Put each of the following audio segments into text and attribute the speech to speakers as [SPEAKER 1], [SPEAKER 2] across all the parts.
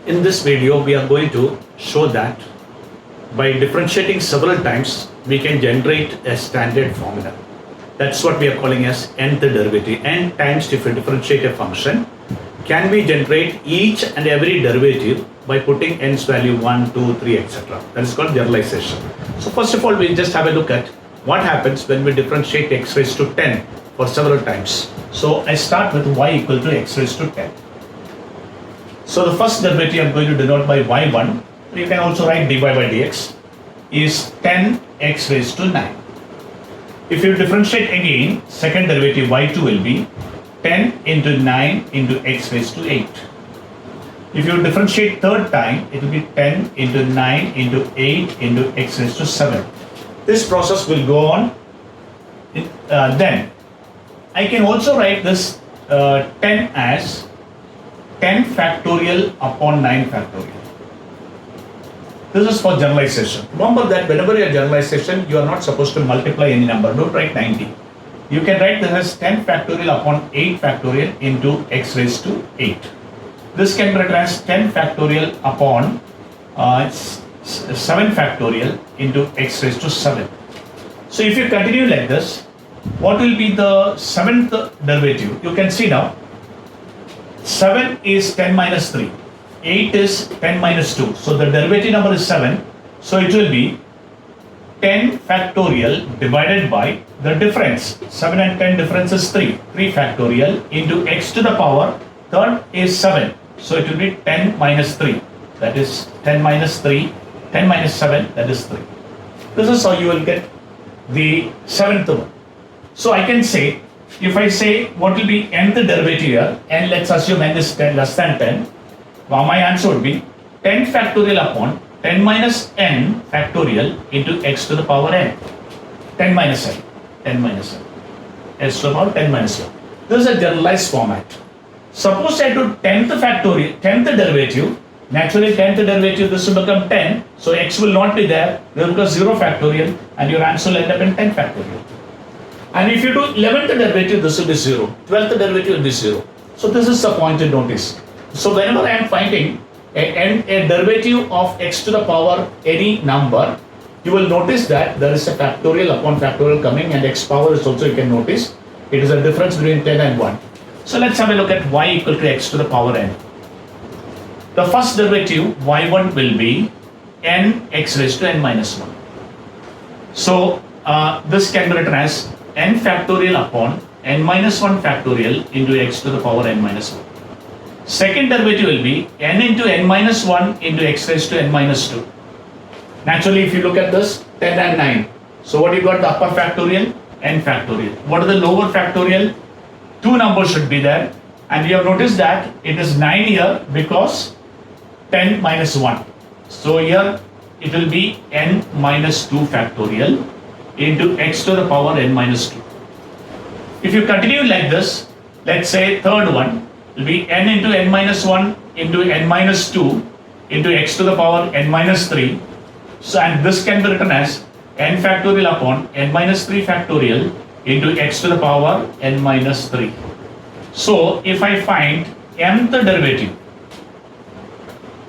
[SPEAKER 1] In this video, we are going to show that by differentiating several times, we can generate a standard formula. That's what we are calling as nth derivative. N times if we differentiate a function, can we generate each and every derivative by putting n's value 1, 2, 3, etc. That is called generalization. So first of all, we'll just have a look at what happens when we differentiate x raised to 10 for several times. So I start with y equal to x raised to 10. So the first derivative I'm going to denote by y1, you can also write dy by dx, is 10x raised to 9. If you differentiate again, second derivative y2 will be 10 into 9 into x raised to 8. If you differentiate third time, it will be 10 into 9 into 8 into x raised to 7. This process will go on. Then I can also write this 10 as 10 factorial upon 9 factorial. This is for generalization. Remember that whenever you are generalization, you are not supposed to multiply any number. Don't write 90. You can write this as 10 factorial upon 8 factorial into x raised to 8. This can be written as 10 factorial upon 7 factorial into x raised to 7. So if you continue like this, what will be the seventh derivative? You can see now, 7 is 10 minus 3. 8 is 10 minus 2. So the derivative number is 7. So it will be 10 factorial divided by the difference. 7 and 10 difference is 3. 3 factorial into x to the power. Third is 7. So it will be 10 minus 3. That is 10 minus 3. 10 minus 7. That is 3. This is how you will get the seventh one. So I can say, if I say what will be nth derivative here, and let's assume n is 10 less than 10, my answer would be 10 factorial upon 10 minus n factorial into x to the power n. 10 minus n. 10 minus n. x to the power 10 minus 1. This is a generalized format. Suppose I do 10th factorial, 10th derivative, naturally 10th derivative, this will become 10, so x will not be there, there will become 0 factorial, and your answer will end up in 10 factorial. And if you do 11th derivative, this will be 0. 12th derivative will be 0. So this is the point to notice. So whenever I am finding a derivative of x to the power any number, you will notice that there is a factorial upon factorial coming, and x power is also, you can notice, it is a difference between 10 and 1. So let's have a look at y equal to x to the power n. The first derivative y1 will be n x raised to n minus 1. So this can be written as n factorial upon n minus 1 factorial into x to the power n minus 1. Second derivative will be n into n minus 1 into x raised to n minus 2. Naturally, if you look at this, 10 and 9. So what you got, the upper factorial, n factorial. What are the lower factorial? Two numbers should be there. And you have noticed that it is 9 here because 10 minus 1. So here it will be n minus 2 factorial into x to the power n minus 2. If you continue like this, let's say third one will be n into n minus 1 into n minus 2 into x to the power n minus 3. So, and this can be written as n factorial upon n minus 3 factorial into x to the power n minus 3. So if I find mth derivative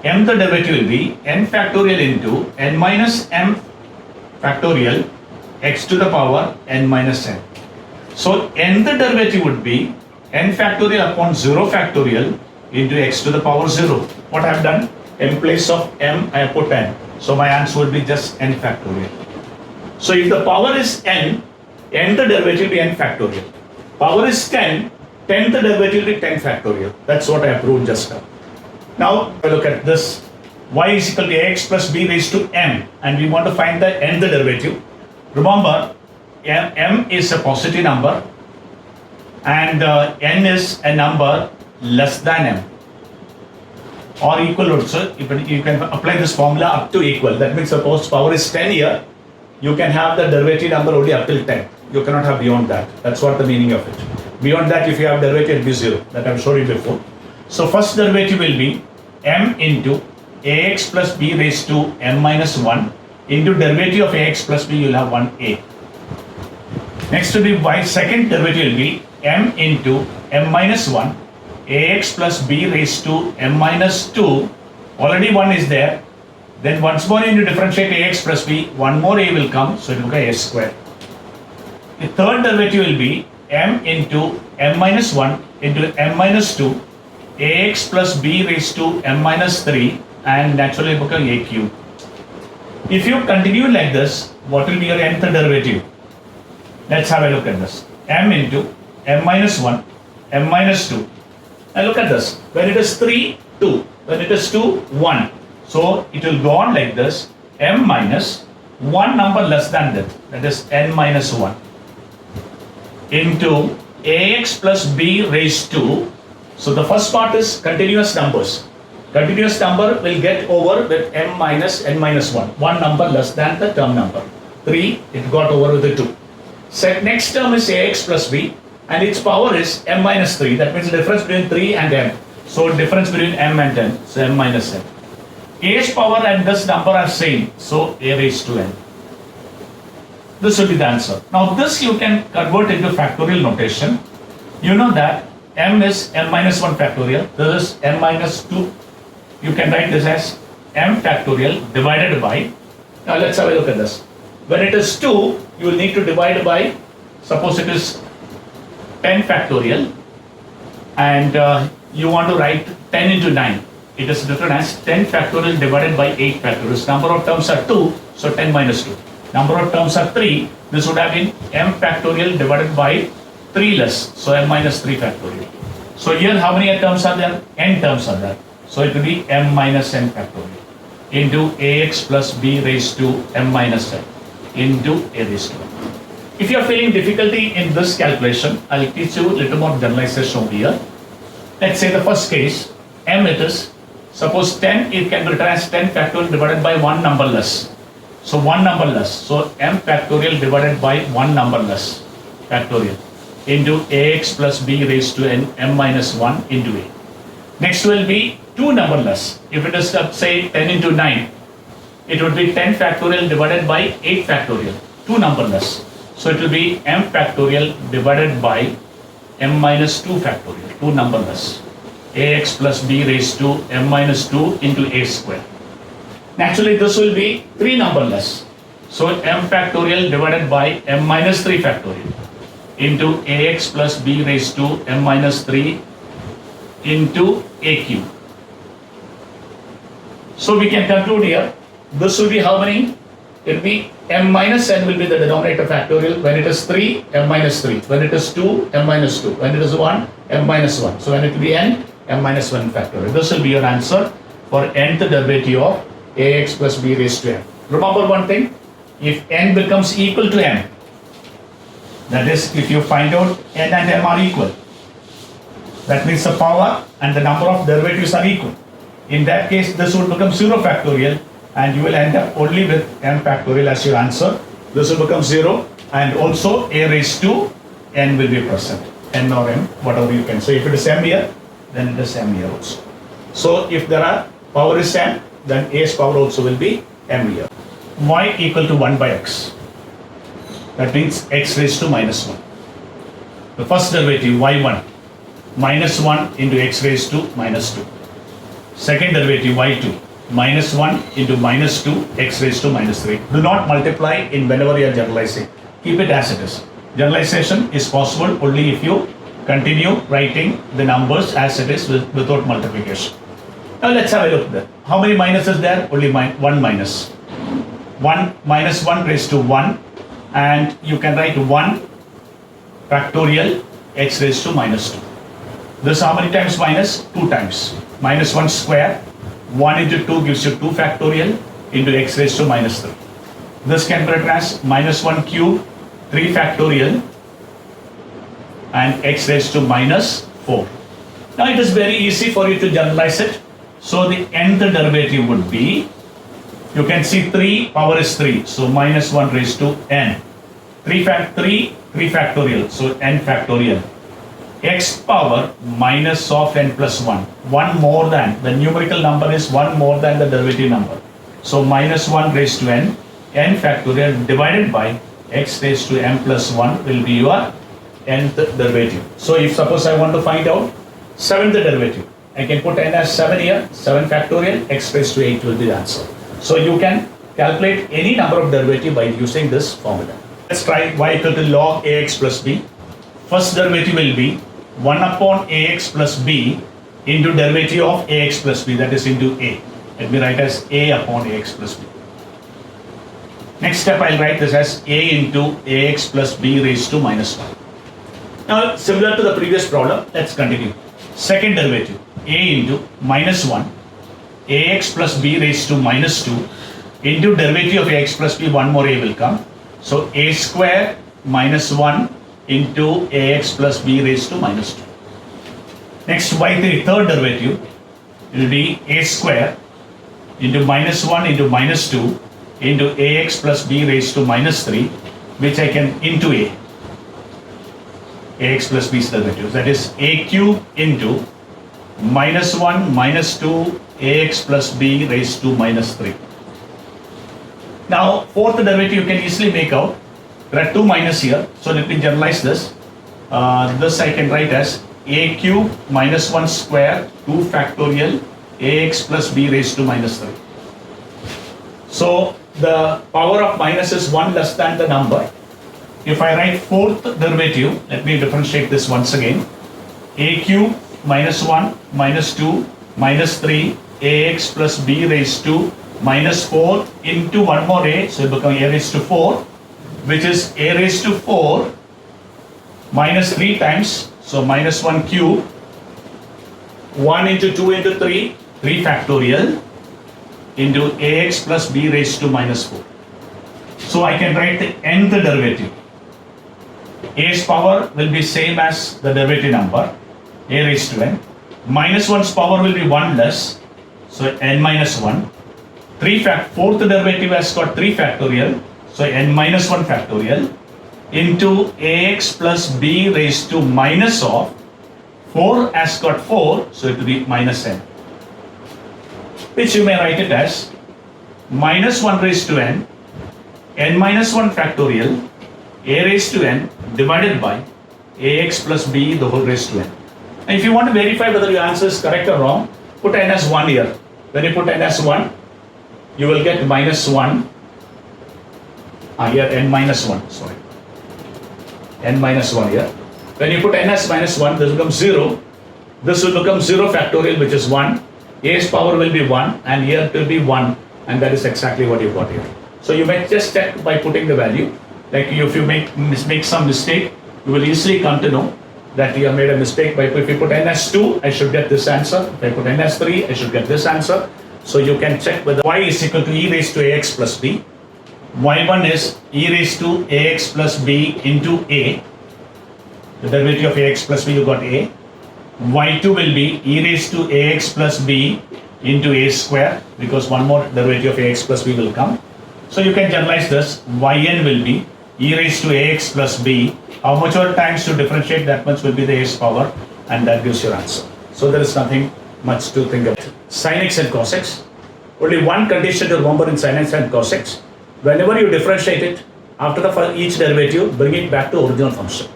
[SPEAKER 1] will be n factorial into n minus m factorial x to the power n minus n. So nth derivative would be n factorial upon 0 factorial into x to the power 0. What I have done? In place of m, I have put n. So my answer would be just n factorial. So if the power is n, nth derivative will be n factorial. Power is 10, 10th derivative will be 10 factorial. That's what I have proved just now. Now, if I look at this, y is equal to ax plus b raised to m, and we want to find the nth derivative. Remember, m is a positive number, and n is a number less than m, or equal also. You can apply this formula up to equal. That means suppose power is 10 here, you can have the derivative number only up till 10. You cannot have beyond that. That's what the meaning of it. Beyond that, if you have derivative, it will be 0. That I've shown you before. So first derivative will be m into ax plus b raised to m minus 1 into derivative of ax plus b, you will have 1a. Next will be y, second derivative will be m into m minus 1 ax plus b raised to m minus 2 Already 1 is there. Then once more you need to differentiate ax plus b. One more a will come, so it will become a square. The third derivative will be m into m minus 1 into m minus 2 ax plus b raised to m minus 3 and naturally become a cube. If you continue like this, what will be your nth derivative? Let's have a look at this. M into m minus 1, m minus 2. Now look at this. When it is 3, 2. When it is 2, 1. So it will go on like this. M minus 1 number less than that. That is n minus 1. Into ax plus b raised to. So the first part is continuous numbers. Continuous number will get over with m minus n minus 1. One number less than the term number. 3, it got over with the 2. Next term is ax plus b and its power is m minus 3. That means the difference between 3 and m. So difference between m and n. So m minus n. A's power and this number are same. So a raised to n. This will be the answer. Now this you can convert into factorial notation. You know that m is m minus 1 factorial. This is m minus 2. You can write this as m factorial divided by. Now let's have a look at this. When it is 2, you will need to divide by, suppose it is 10 factorial and you want to write 10 into 9. It is written as 10 factorial divided by 8 factorial. Number of terms are 2, so 10 minus 2. Number of terms are 3, this would have been m factorial divided by 3 less, so m minus 3 factorial. So here how many terms are there? N terms are there. So it will be m minus n factorial into ax plus b raised to m minus n into a raised to n. If you are feeling difficulty in this calculation, I will teach you a little more generalization over here. Let's say the first case, m it is, suppose 10, it can be written as 10 factorial divided by 1 number less. So 1 number less, so m factorial divided by 1 number less factorial into ax plus b raised to n m minus 1 into a. Next will be 2 number less. If it is say 10 into 9, it would be 10 factorial divided by 8 factorial, 2 number less. So it will be m factorial divided by m minus 2 factorial, 2 number less. Ax plus b raised to m minus 2 into a square. Naturally this will be 3 number less. So m factorial divided by m minus 3 factorial into ax plus b raised to m minus 3 into a cube. So we can conclude here, this will be how many? It will be m minus n will be the denominator factorial. When it is 3, m minus 3. When it is 2, m minus 2. When it is 1, m minus 1. So when it will be n, m minus 1 factorial. This will be your answer for nth derivative of ax plus b raised to n. Remember one thing, if n becomes equal to m, that is if you find out n and m are equal, that means the power and the number of derivatives are equal. In that case, this will become 0 factorial and you will end up only with m factorial as your answer. This will become 0 and also a raised to n will be present. N or m, whatever you can say. If it is m here, then it is m here also. So if there are power is m, then a's power also will be m here. Y equal to 1 by x. That means x raised to minus 1. The first derivative y1 minus 1 into x raised to minus 2. Second derivative y2 minus 1 into minus 2 x raised to minus 3. Do not multiply in whenever you are generalizing. Keep it as it is. Generalization is possible only if you continue writing the numbers as it is without multiplication. Now let's have a look there. How many minuses there? Only 1 minus. 1 minus 1 raised to 1 and you can write 1 factorial x raised to minus 2. This how many times minus? 2 times. Minus 1 square. 1 into 2 gives you 2 factorial into x raised to minus 3. This can be written as minus 1 cube, 3 factorial and x raised to minus 4. Now it is very easy for you to generalize it. So the nth derivative would be, you can see 3 power is 3. So minus 1 raised to n. 3 factorial. So n factorial. X power minus of n plus 1. 1 more than, the numerical number is 1 more than the derivative number. So minus 1 raised to n factorial divided by x raised to m plus 1 will be your nth derivative. So if suppose I want to find out 7th derivative, I can put n as 7 here, 7 factorial, x raised to 8 will be the answer. So you can calculate any number of derivative by using this formula. Let's try y equal to log ax plus b. First derivative will be 1 upon ax plus b into derivative of ax plus b, that is into a. Let me write as a upon ax plus b. Next step, I'll write this as a into ax plus b raised to minus 1. Now, similar to the previous problem, let's continue. Second derivative, a into minus 1, ax plus b raised to minus 2 into derivative of ax plus b, one more a will come. So, a square minus 1 into ax plus b raised to minus 2. Next, y3, third derivative, it will be a square into minus 1 into minus 2 into ax plus b raised to minus 3, which I can into ax plus b's derivative. That is a cube into minus 1 minus 2 ax plus b raised to minus 3. Now, fourth derivative you can easily make out. There are two minus here, so let me generalize this. This I can write as a cube minus 1 square 2 factorial ax plus b raised to minus 3. So the power of minus is 1 less than the number. If I write fourth derivative, let me differentiate this once again. A cube minus 1 minus 2 minus 3 ax plus b raised to minus 4 into one more a, so it becomes a raised to 4, which is a raised to 4 minus 3 times, so minus 1 cube, 1 into 2 into 3, 3 factorial into ax plus b raised to minus 4. So I can write the nth derivative. A's power will be same as the derivative number, a raised to n. Minus 1's power will be 1 less, so n minus 1. Fourth derivative has got 3 factorial, so n minus 1 factorial into ax plus b raised to minus of 4 has got 4, so it will be minus n, which you may write it as minus 1 raised to n, n minus 1 factorial, a raised to n divided by ax plus b the whole raised to n. Now, if you want to verify whether your answer is correct or wrong, put n as 1 here. When you put n as 1, you will get minus 1. Here n minus 1, sorry. N minus 1 here. When you put n as minus 1, this becomes 0. This will become 0 factorial, which is 1. A's power will be 1, and here it will be 1, and that is exactly what you got here. So you may just check by putting the value. Like if you make some mistake, you will easily come to know that you have made a mistake. By if you put n as 2, I should get this answer. If I put n as 3, I should get this answer. So you can check whether y is equal to e raised to ax plus b. y1 is e raised to ax plus b into a. The derivative of ax plus b, you got a. y2 will be e raised to ax plus b into a square, because one more derivative of ax plus b will come. So you can generalize this. Yn will be e raised to ax plus b. How much more times to differentiate, that much will be the a's power, and that gives your answer. So there is nothing much to think about. Sin x and cos x. Only one condition to remember in sin x and cos x. Whenever you differentiate it, after each derivative, bring it back to original function.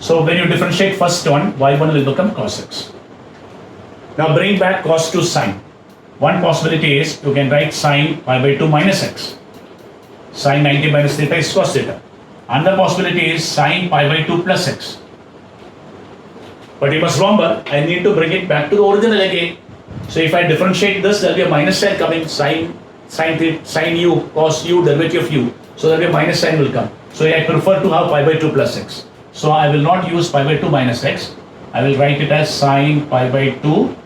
[SPEAKER 1] So when you differentiate first one, y1 will become cos x. Now bring back cos to sin. One possibility is you can write sin pi by 2 minus x. Sin 90 minus theta is cos theta. Another possibility is sin pi by 2 plus x. But you must remember, I need to bring it back to the original again. So if I differentiate this, there will be a minus sign coming, sin u, cos u, derivative of u. So there will be a minus sign will come. So I prefer to have pi by 2 plus x. So I will not use pi by 2 minus x. I will write it as sin pi by 2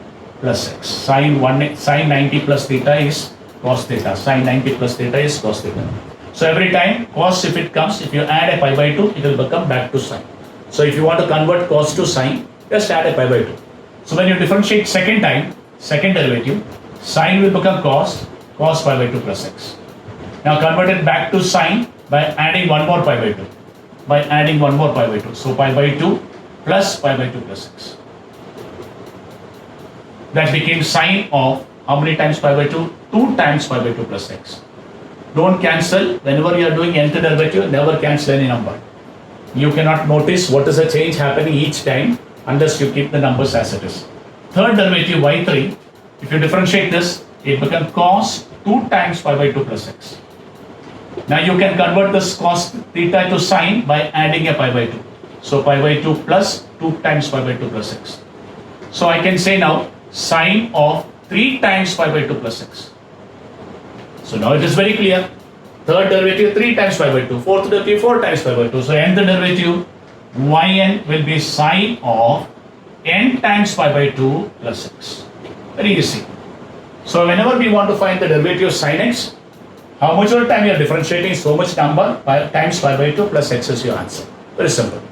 [SPEAKER 1] plus x. Sin 90 plus theta is cos theta. Sin 90 plus theta is cos theta. So every time cos, if it comes, if you add a pi by 2, it will become back to sin. So if you want to convert cos to sin, just add a pi by 2. So when you differentiate second time, second derivative, sin will become cos pi by 2 plus x. Now convert it back to sin by adding one more pi by 2. By adding one more pi by 2. So pi by 2 plus pi by 2 plus x. That became sin of how many times pi by 2? 2 times pi by 2 plus x. Don't cancel. Whenever you are doing nth derivative, never cancel any number. You cannot notice what is the change happening each time unless you keep the numbers as it is. third derivative y3, if you differentiate this, it becomes cos 2 times pi by 2 plus x. Now you can convert this cos theta to sine by adding a pi by 2. So pi by 2 plus 2 times pi by 2 plus x. So I can say now sine of 3 times pi by 2 plus x. So now it is very clear. Third derivative 3 times pi by 2, fourth derivative 4 times pi by 2. So nth derivative yn will be sine of n times pi by 2 plus x. Very easy. So whenever we want to find the derivative of sin x, how much of the time you are differentiating, so much number times pi by 2 plus x is your answer. Very simple.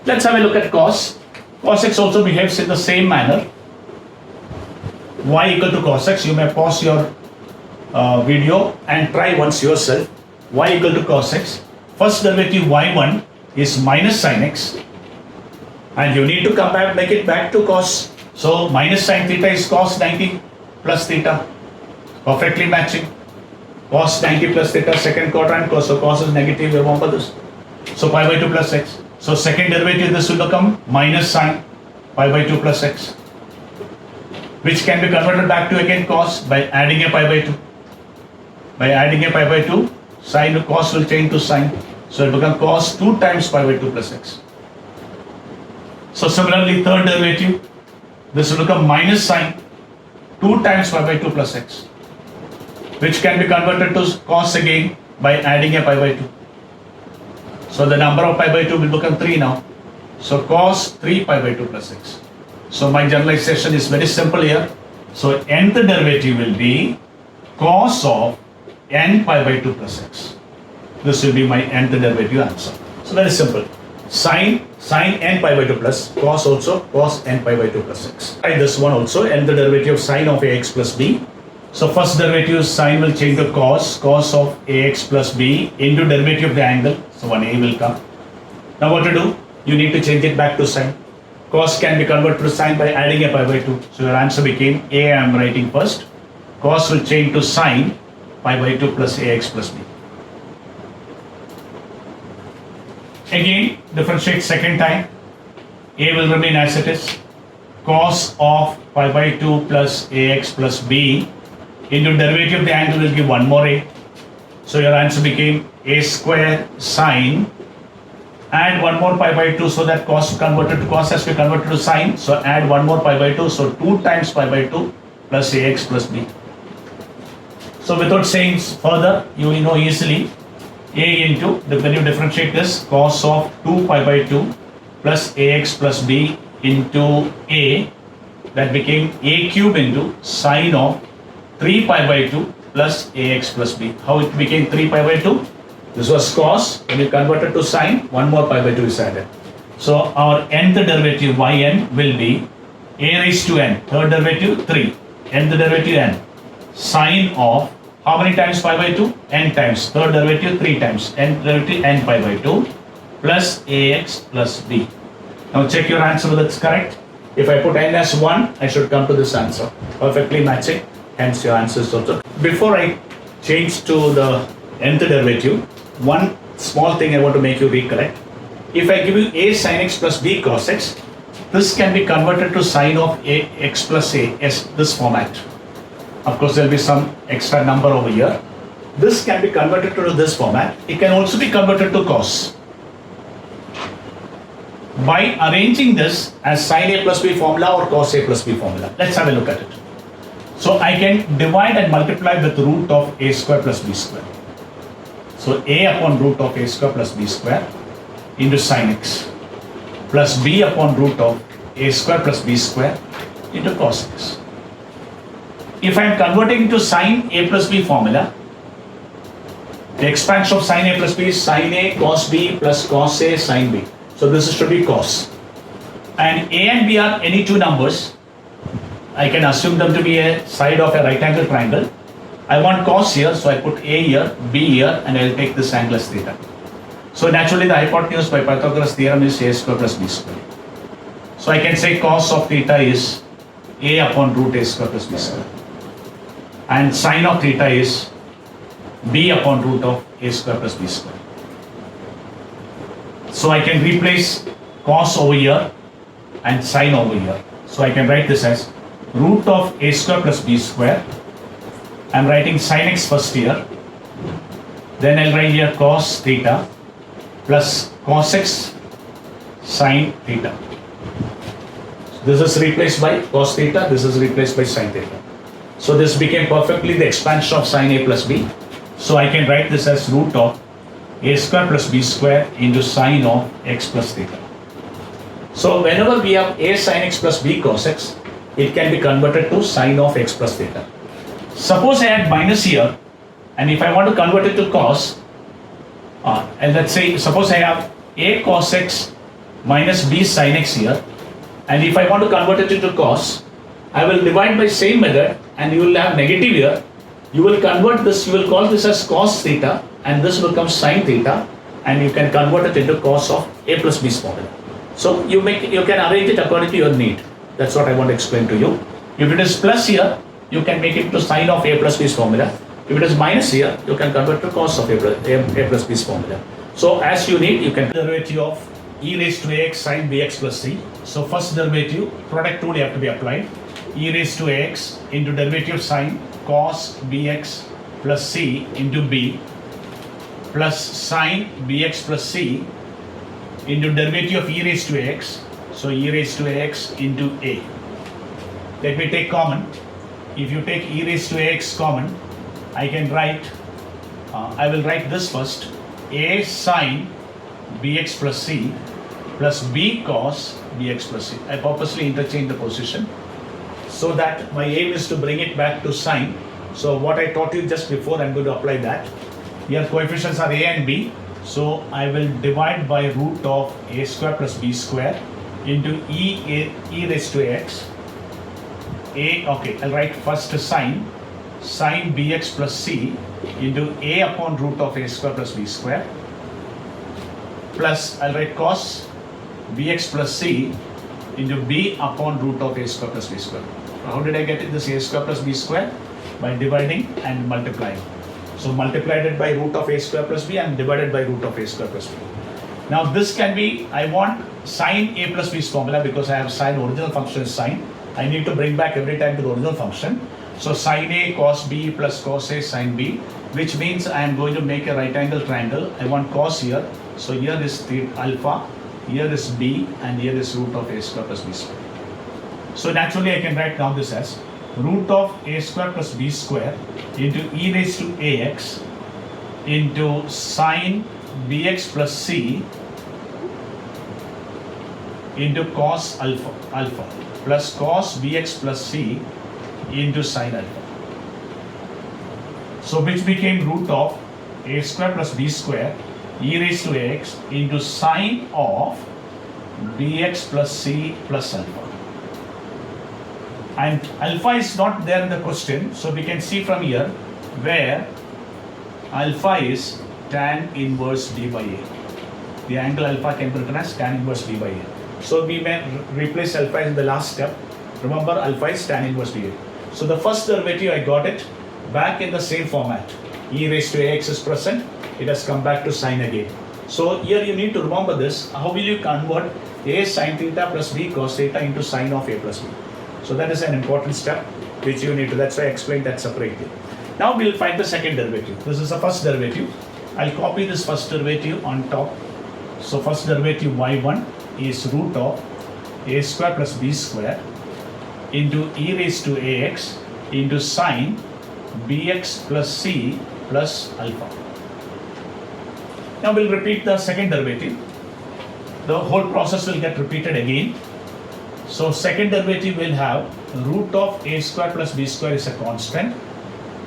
[SPEAKER 1] Let's have a look at cos. Cos x also behaves in the same manner. Y equal to cos x. You may pause your video and try once yourself. Y equal to cos x. First derivative y1 is minus sin x. And you need to come back, make it back to cos. So minus sin theta is cos 90 plus theta. Perfectly matching. Cos 90 plus theta, second quadrant cos. So cos is negative, remember this. So pi by 2 plus x. So second derivative, this will become minus sine pi by 2 plus x, which can be converted back to again cos by adding a pi by 2. By adding a pi by 2, sine to cos will change to sine. So it becomes cos 2 times pi by 2 plus x. So similarly, third derivative, this will become minus sine 2 times pi by 2 plus x, which can be converted to cos again by adding a pi by 2. So the number of pi by 2 will become 3 now. So cos 3 pi by 2 plus x. So my generalization is very simple here. So nth derivative will be cos of n pi by 2 plus x. This will be my nth derivative answer. So very simple. Sine n pi by 2 plus, cos also cos n pi by 2 plus x. Try this one also, nth derivative of sine of ax plus b. So first derivative sine will change to cos of ax plus b into derivative of the angle. So one a will come. Now what to do? You need to change it back to sine. Cos can be converted to sine by adding a pi by 2. So your answer became a I am writing first. Cos will change to sine pi by 2 plus ax plus b. Again, differentiate second time. A will remain as it is. Cos of pi by 2 plus ax plus b into derivative of the angle will give one more a. So your answer became a square sine. Add one more pi by 2, so that cos converted to cos has to be converted to sine. So add one more pi by 2. So 2 times pi by 2 plus ax plus b. So without saying further, you know easily a into, when you differentiate this, cos of 2 pi by 2 plus ax plus b into a, that became a cube into sine of 3 pi by 2 plus ax plus b. How it became 3 pi by 2? This was cos. When you convert it to sine, one more pi by 2 is added. So our nth derivative yn will be a raised to n. Third derivative 3. Nth derivative n. Sine of how many times pi by 2? N times. Third derivative 3 times. Nth derivative n pi by 2 plus ax plus b. Now check your answer whether it's correct. If I put n as 1, I should come to this answer. Perfectly matching. Hence your answer is also. Before I change to the nth derivative, one small thing I want to make you recollect. If I give you a sin x plus b cos x, this can be converted to sine of a x plus a, as this format. Of course, there will be some extra number over here. This can be converted to this format. It can also be converted to cos. By arranging this as sin a plus b formula or cos a plus b formula. Let's have a look at it. So I can divide and multiply with root of a square plus b square. So a upon root of a square plus b square into sin x plus b upon root of a square plus b square into cos x. If I am converting to sin a plus b formula, the expansion of sin a plus b is sin a cos b plus cos a sin b. So this should be cos. And a and b are any two numbers. I can assume them to be a side of a right angle triangle. I want cos here, so I put a here, b here, and I will take this angle as theta. So naturally the hypotenuse by Pythagoras theorem is a square plus b square. So I can say cos of theta is a upon root a square plus b square. And sine of theta is b upon root of a square plus b square. So I can replace cos over here and sine over here. So I can write this as root of a square plus b square. I'm writing sin x first here. Then I'll write here cos theta plus cos x sin theta. This is replaced by cos theta, this is replaced by sin theta. So this became perfectly the expansion of sin a plus b. So I can write this as root of a square plus b square into sin of x plus theta. So whenever we have a sin x plus b cos x, it can be converted to sin of x plus theta. Suppose I had minus here, and if I want to convert it to cos, and let's say, suppose I have a cos x minus b sin x here, and if I want to convert it into cos, I will divide by same method, and you will have negative here. You will convert this, you will call this as cos theta, and this will become sin theta, and you can convert it into cos of a plus b formula. So you can arrange it according to your need. That's what I want to explain to you. If it is plus here, you can make it to sin of a plus b's formula. If it is minus here, you can convert to cos of a plus b's formula. So as you need, you can derivative of e raised to ax sin bx plus c. So first derivative, product rule you have to be applied. E raised to ax into derivative of sin cos bx plus c into b plus sin bx plus c into derivative of e raised to ax. So e raised to ax into a. Let me take common. If you take e raised to ax common, I can write, I will write this first, a sin bx plus c plus b cos bx plus c. I purposely interchange the position so that my aim is to bring it back to sin. So what I taught you just before, I'm going to apply that. Here coefficients are a and b. So I will divide by root of a square plus b square into e raised to ax. I'll write first sin bx plus c into a upon root of a square plus b square plus I'll write cos bx plus c into b upon root of a square plus b square. How did I get it? This a square plus b square? By dividing and multiplying. So multiplied it by root of a square plus b and divided by root of a square plus b. Now this can be, I want sin a plus b's formula because I have sin, original function is sin. I need to bring back every time to the original function. So sin a cos b plus cos a sin b, which means I am going to make a right angle triangle. I want cos here. So here is the alpha, here is b, and here is root of a square plus b square. So naturally I can write down this as root of a square plus b square into e raised to ax into sin bx plus c into cos alpha plus cos bx plus c into sin alpha. So which became root of a square plus b square e raised to ax into sin of bx plus c plus alpha. And alpha is not there in the question, so we can see from here where alpha is tan inverse d by a. The angle alpha can be written as tan inverse d by a. So we may replace alpha in the last step. Remember, alpha is tan inverse d. So the first derivative, I got it back in the same format. E raised to ax is present. It has come back to sin again. So here you need to remember this. How will you convert a sin theta plus b cos theta into sin of a plus b? So that is an important step which you need to. That's why I explained that separately. Now we'll find the second derivative. This is the first derivative. I'll copy this first derivative on top. So first derivative y1 is root of a square plus b square into e raised to ax into sin bx plus c plus alpha. Now we'll repeat the second derivative. The whole process will get repeated again. So second derivative will have root of a square plus b square is a constant.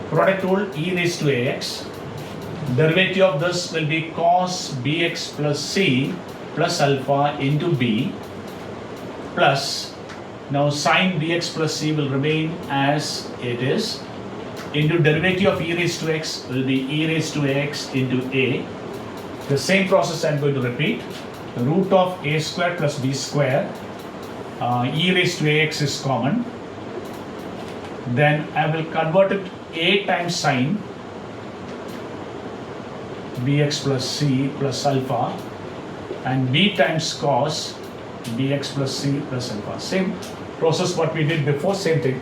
[SPEAKER 1] Product rule e raised to ax. Derivative of this will be cos bx plus c plus alpha into b plus, now sin bx plus c will remain as it is, into derivative of e raised to x will be e raised to x into a. The same process I am going to repeat. Root of a square plus b square, e raised to ax is common. Then I will convert it a times sin bx plus c plus alpha and b times cos bx plus c plus alpha. Same process what we did before, same thing.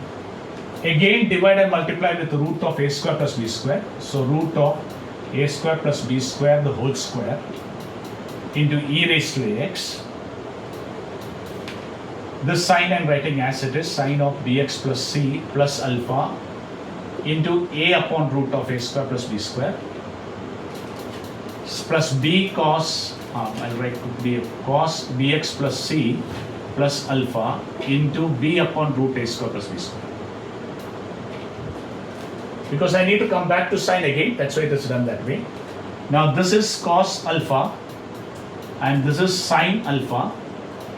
[SPEAKER 1] Again, divide and multiply with the root of a square plus b square. So root of a square plus b square the whole square into e raised to ax. This sign I'm writing as it is, sine of bx plus c plus alpha into a upon root of a square plus b square plus b cos, I'll write b cos bx plus c plus alpha into b upon root a square plus b square. Because I need to come back to sine again, that's why it is done that way. Now this is cos alpha and this is sine alpha.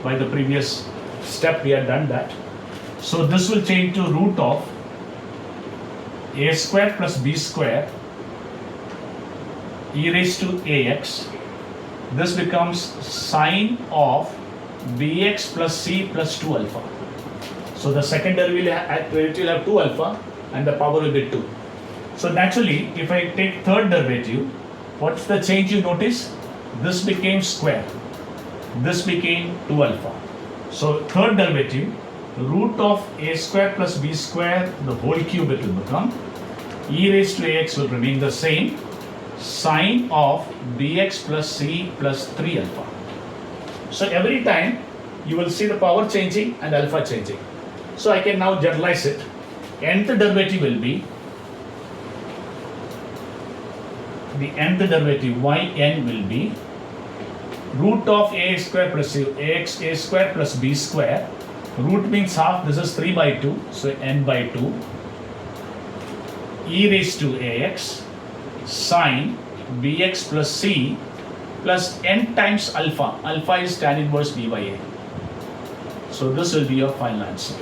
[SPEAKER 1] By the previous step we had done that. So this will change to root of a square plus b square e raised to ax. This becomes sine of bx plus c plus 2 alpha. So the second derivative will have 2 alpha and the power will be 2. So naturally, if I take third derivative, what's the change you notice? This became square. This became 2 alpha. So third derivative, root of a square plus b square, the whole cube it will become. E raised to ax will remain the same. Sine of bx plus c plus 3 alpha. So every time you will see the power changing and alpha changing. So I can now generalize it. Nth derivative will be the nth derivative yn will be root of a square plus ax a square plus b square. Root means half, this is 3 by 2, so n by 2 e raised to ax sine bx plus c plus n times alpha. Alpha is tan inverse b by a. So this will be your final answer.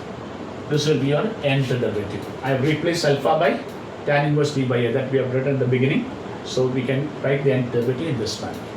[SPEAKER 1] This will be your nth derivative. I have replaced alpha by tan inverse b by a that we have written at the beginning. So we can write the nth derivative in this manner.